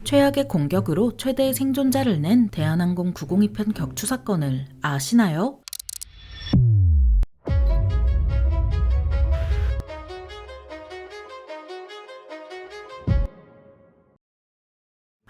최악의 공격으로 최대의 생존자를 낸 대한항공 902편 격추 사건을 아시나요?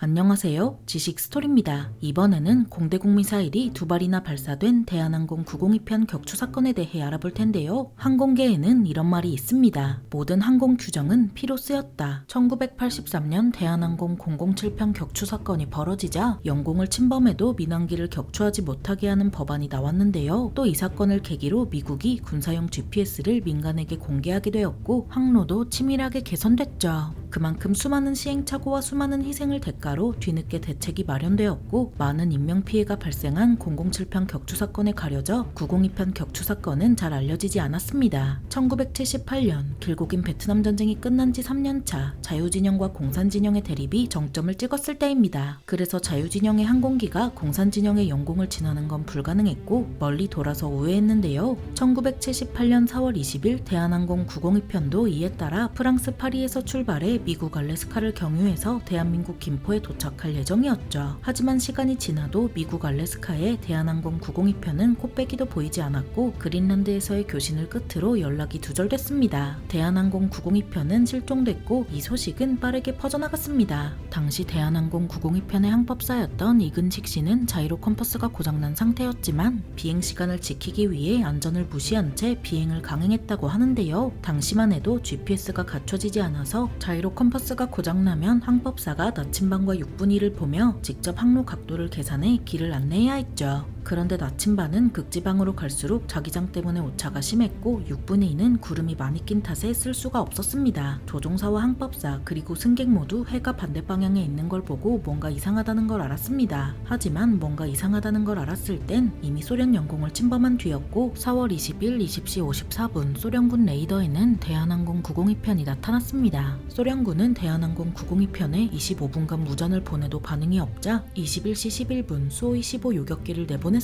안녕하세요. 지식스토리입니다. 이번에는 공대공 미사일이 2발이나 발사된 대한항공 902편 격추 사건에 대해 알아볼 텐데요. 항공계에는 이런 말이 있습니다. 모든 항공 규정은 피로 쓰였다. 1983년 대한항공 007편 격추 사건이 벌어지자 영공을 침범해도 민항기를 격추하지 못하게 하는 법안이 나왔는데요. 또 이 사건을 계기로 미국이 군사용 GPS를 민간에게 공개하게 되었고 항로도 치밀하게 개선됐죠. 그만큼 수많은 시행착오와 수많은 희생을 대가로 뒤늦게 대책이 마련되었고 많은 인명피해가 발생한 007편 격추 사건에 가려져 902편 격추 사건은 잘 알려지지 않았습니다. 1978년 길고 긴 베트남 전쟁이 끝난 지 3년차 자유진영과 공산진영의 대립이 정점을 찍었을 때입니다. 그래서 자유진영의 항공기가 공산진영의 영공을 지나는 건 불가능했고 멀리 돌아서 우회했는데요. 1978년 4월 20일 대한항공 902편도 이에 따라 프랑스 파리에서 출발해 미국 알래스카를 경유해서 대한민국 김포에 도착할 예정이었죠. 하지만 시간이 지나도 미국 알래스카에 대한항공 902편은 코빼기도 보이지 않았고 그린란드에서의 교신을 끝으로 연락이 두절됐습니다. 대한항공 902편은 실종됐고 이 소식은 빠르게 퍼져나갔습니다. 당시 대한항공 902편의 항법사였던 이근식 씨는 자이로 컴퍼스가 고장난 상태였지만 비행 시간을 지키기 위해 안전을 무시한 채 비행을 강행했다고 하는데요. 당시만 해도 GPS가 갖춰지지 않아서 자이로 컴퍼스가 고장나면 항법사가 나침반과 6분위를 보며 직접 항로 각도를 계산해 길을 안내해야 했죠. 그런데 나침반은 극지방으로 갈수록 자기장 때문에 오차가 심했고 6분의 2는 구름이 많이 낀 탓에 쓸 수가 없었습니다. 조종사와 항법사 그리고 승객 모두 해가 반대 방향에 있는 걸 보고 뭔가 이상하다는 걸 알았습니다. 하지만 뭔가 이상하다는 걸 알았을 땐 이미 소련 영공을 침범한 뒤였고 4월 20일 20시 54분 소련군 레이더에는 대한항공 902편이 나타났습니다. 소련군은 대한항공 902편에 25분간 무전을 보내도 반응이 없자 21시 11분 수호-25 요격기를 내보냈습니다.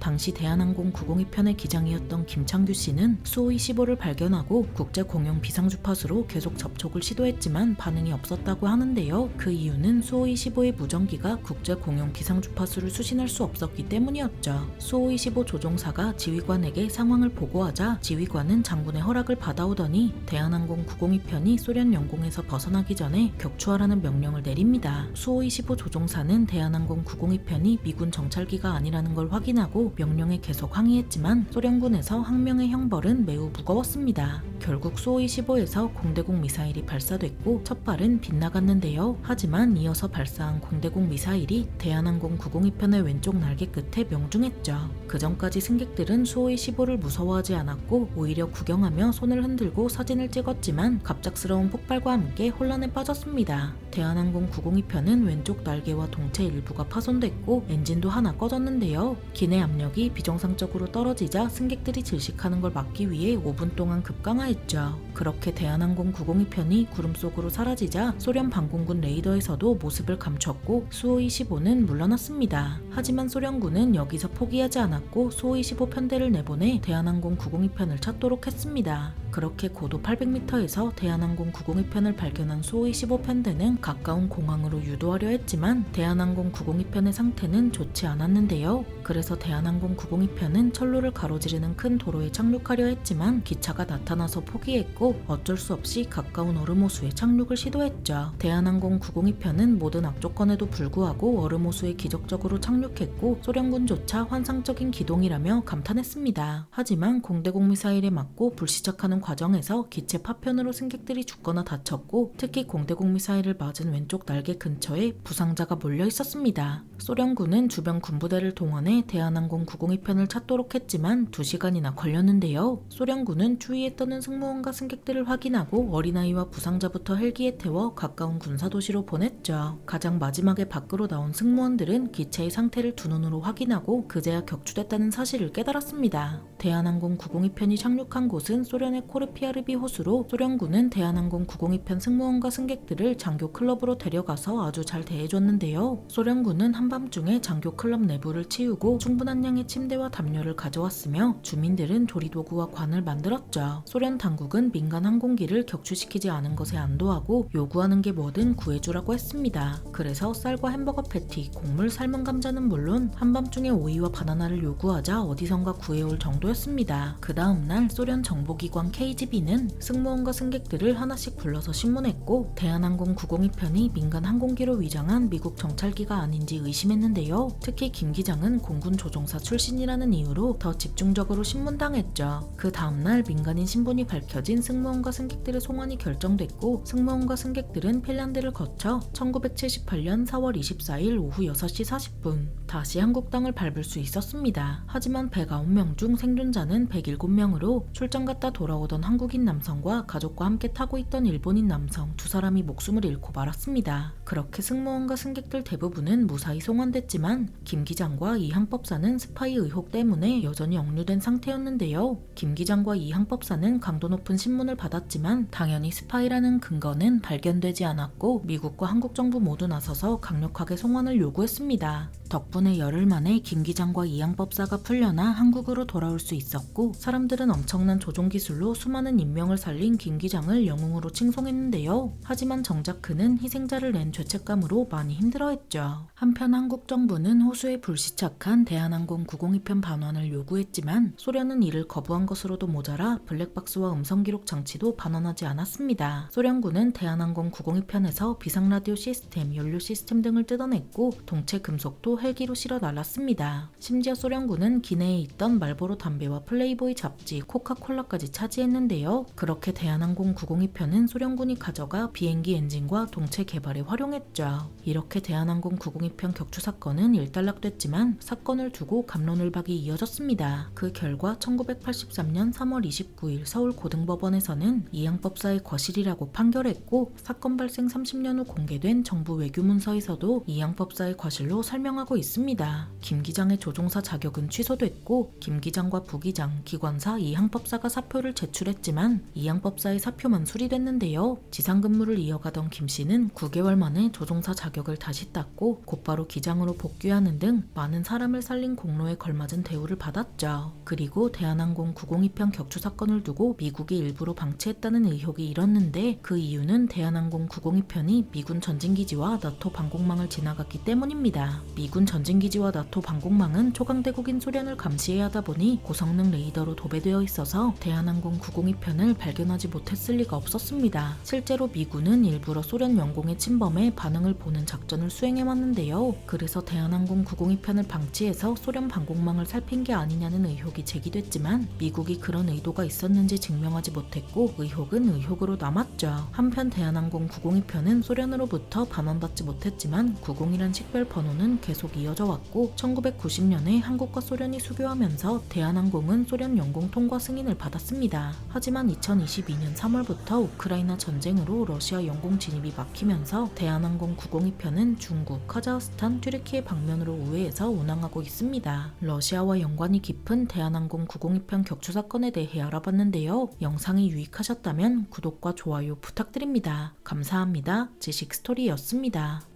당시 대한항공 902편의 기장이었던 김창규 씨는 수호-25를 발견하고 국제 공용 비상주파수로 계속 접촉을 시도했지만 반응이 없었다고 하는데요. 그 이유는 수호-25의 무전기가 국제 공용 비상주파수를 수신할 수 없었기 때문이었죠. 수호-25 조종사가 지휘관에게 상황을 보고하자 지휘관은 장군의 허락을 받아오더니 대한항공 902편이 소련 영공에서 벗어나기 전에 격추하라는 명령을 내립니다. 수호-25 조종사는 대한항공 902편이 미군 정찰기가 아니라는 걸 확인하고 명령에 계속 항의했지만 소련군에서 항명의 형벌은 매우 무거웠습니다. 결국 수호-25에서 공대공 미사일이 발사됐고 첫 발은 빗나갔는데요. 하지만 이어서 발사한 공대공 미사일이 대한항공 902편의 왼쪽 날개 끝에 명중했죠. 그 전까지 승객들은 수호-25를 무서워하지 않았고 오히려 구경하며 손을 흔들고 사진을 찍었지만 갑작스러운 폭발과 함께 혼란에 빠졌습니다. 대한항공 902편은 왼쪽 날개와 동체 일부가 파손됐고 엔진도 하나 꺼졌는데요. 기내 압력이 비정상적으로 떨어지자 승객들이 질식하는 걸 막기 위해 5분 동안 급강하했죠. 그렇게 대한항공 902편이 구름 속으로 사라지자 소련 방공군 레이더에서도 모습을 감췄고 수호-25는 물러났습니다. 하지만 소련군은 여기서 포기하지 않았고 수호-25 편대를 내보내 대한항공 902편을 찾도록 했습니다. 그렇게 고도 800m에서 대한항공 902편을 발견한 수호-25 편대는 가까운 공항으로 유도하려 했지만 대한항공 902편의 상태는 좋지 않았는데요. 그래서 대한항공 902편은 철로를 가로지르는 큰 도로에 착륙하려 했지만 기차가 나타나서 포기했고 어쩔 수 없이 가까운 얼음호수에 착륙을 시도했죠. 대한항공 902편은 모든 악조건에도 불구하고 얼음호수에 기적적으로 착륙했고 소련군조차 환상적인 기동이라며 감탄했습니다. 하지만 공대공 미사일에 맞고 불시착하는 과정에서 기체 파편으로 승객들이 죽거나 다쳤고 특히 공대공 미사일을 맞은 왼쪽 날개 근처에 부상자가 몰려 있었습니다. 소련군은 주변 군부대를 동원해 대한항공 902편을 찾도록 했지만 2시간이나 걸렸는데요. 소련군은 주위에 떠는 승무원과 승객들을 확인하고 어린아이와 부상자부터 헬기에 태워 가까운 군사도시로 보냈죠. 가장 마지막에 밖으로 나온 승무원들은 기체의 상태를 두 눈으로 확인하고 그제야 격추됐다는 사실을 깨달았습니다. 대한항공 902편이 착륙한 곳은 소련의 코르피아르비 호수로 소련군은 대한항공 902편 승무원과 승객들을 장교 클럽으로 데려가서 아주 잘 대해줬는데요. 소련군은 한밤중에 장교 클럽 내부를 치우고 충분한 양의 침대와 담요를 가져왔으며 주민들은 조리도구와 관을 만들었죠. 소련 당국은 민간 항공기를 격추시키지 않은 것에 안도하고 요구하는 게 뭐든 구해주라고 했습니다. 그래서 쌀과 햄버거 패티, 곡물, 삶은 감자는 물론 한밤중에 오이와 바나나를 요구하자 어디선가 구해올 정도였습니다. 그 다음날 소련 정보기관 KGB는 승무원과 승객들을 하나씩 불러서 신문했고 대한항공 902편이 민간 항공기로 위장한 미국 정찰기가 아닌지 의심했는데요. 특히 김 기장은 공군 조종사 출신이라는 이유로 더 집중적으로 신문당했죠. 그 다음날 민간인 신분이 밝혀진 승무원과 승객들의 송환이 결정됐고 승무원과 승객들은 핀란드를 거쳐 1978년 4월 24일 오후 6시 40분 다시 한국 땅을 밟을 수 있었습니다. 하지만 109명 중 생존자는 107명으로 출장 갔다 돌아오던 한국인 남성과 가족과 함께 타고 있던 일본인 남성 두 사람이 목숨을 잃고 말았습니다. 그렇게 승무원과 승객들 대부분은 무사히 송환됐지만 김 기장과 이 항법사는 스파이 의혹 때문에 여전히 억류된 상태였는데요. 김 기장과 이 항법사는 강도 높은 신문을 받았지만 당연히 스파이라는 근거는 발견되지 않았고 미국과 한국 정부 모두 나서서 강력하게 송환을 요구했습니다. 덕분에 열흘 만에 김 기장과 이 항법사가 풀려나 한국으로 돌아올 수 있었고 사람들은 엄청난 조종 기술로 수많은 인명을 살린 김 기장을 영웅으로 칭송했는데요. 하지만 정작 그는 희생자를 낸 죄책감으로 많이 힘들어했죠. 한편 한국 정부는 호수에 불시착한 대한항공 902편 반환을 요구했지만 소련은 이를 거부한 것으로도 모자라 블랙박스와 음성기록 장치도 반환하지 않았습니다. 소련군은 대한항공 902편에서 비상라디오 시스템, 연료 시스템 등을 뜯어냈고 동체 금속도 헬기로 실어 날랐습니다. 심지어 소련군은 기내에 있던 말보로 담배와 플레이보이 잡지, 코카콜라까지 차지했는데요. 그렇게 대한항공 902편은 소련군이 가져가 비행기 엔진과 동체 개발에 활용했죠. 이렇게 대한항공 902편 격추 사건은 일단락됐지만 사건을 두고 갑론을박이 이어졌습니다. 그 결과 1983년 3월 29일 서울 고등법원에서는 이 항법사의 과실이라고 판결했고 사건 발생 30년 후 공개된 정부 외교문서에서도 이 항법사의 과실로 설명하고 있습니다. 김 기장의 조종사 자격은 취소됐고 김 기장과 부기장, 기관사 이 항법사가 사표를 제출했지만 이 항법사의 사표만 수리됐는데요. 지상근무를 이어가던 김 씨는 9개월 만에 조종사 자격을 다시 땄고 곧바로 기장으로 복귀하는 등 많은 사람을 살린 공로에 걸맞은 대우를 받았죠. 그리고 대한항공 902편 격추 사건을 두고 미국이 일부러 방치했다는 의혹이 일었는데 그 이유는 대한항공 902편이 미군 전진기지와 나토 방공망을 지나갔기 때문입니다. 미군 전진기지와 나토 방공망은 초강대국인 소련을 감시해야 하다 보니 고성능 레이더로 도배되어 있어서 대한항공 902편을 발견하지 못했을 리가 없었습니다. 실제로 미군은 일부러 소련 영공의 침범에 반응을 보는 작전을 수행해왔는데요. 그래서 대한항공 902편을 방치해서 소련 방공망을 살핀 게 아니냐는 의혹이 제기됐지만 미국이 그런 의도가 있었는지 증명하지 못했고 의혹은 의혹으로 남았죠. 한편 대한항공 902편은 소련으로부터 반환받지 못했지만 90이란 식별 번호는 계속 이어져 왔고 1990년에 한국과 소련이 수교하면서 대한항공은 소련 영공 통과 승인을 받았습니다. 하지만 2022년 3월부터 우크라이나 전쟁으로 러시아 영공 진입이 막히면서 대한항공 902편은 중국, 카자흐스탄, 튀르키예 방면으로 우회해서 운항하고 있습니다. 러시아와 연관이 깊은 대한항공 902편 격추 사건에 대해 알아봤는데요. 영상이 유익하셨다면 구독과 좋아요 부탁드립니다. 감사합니다. 지식스토리였습니다.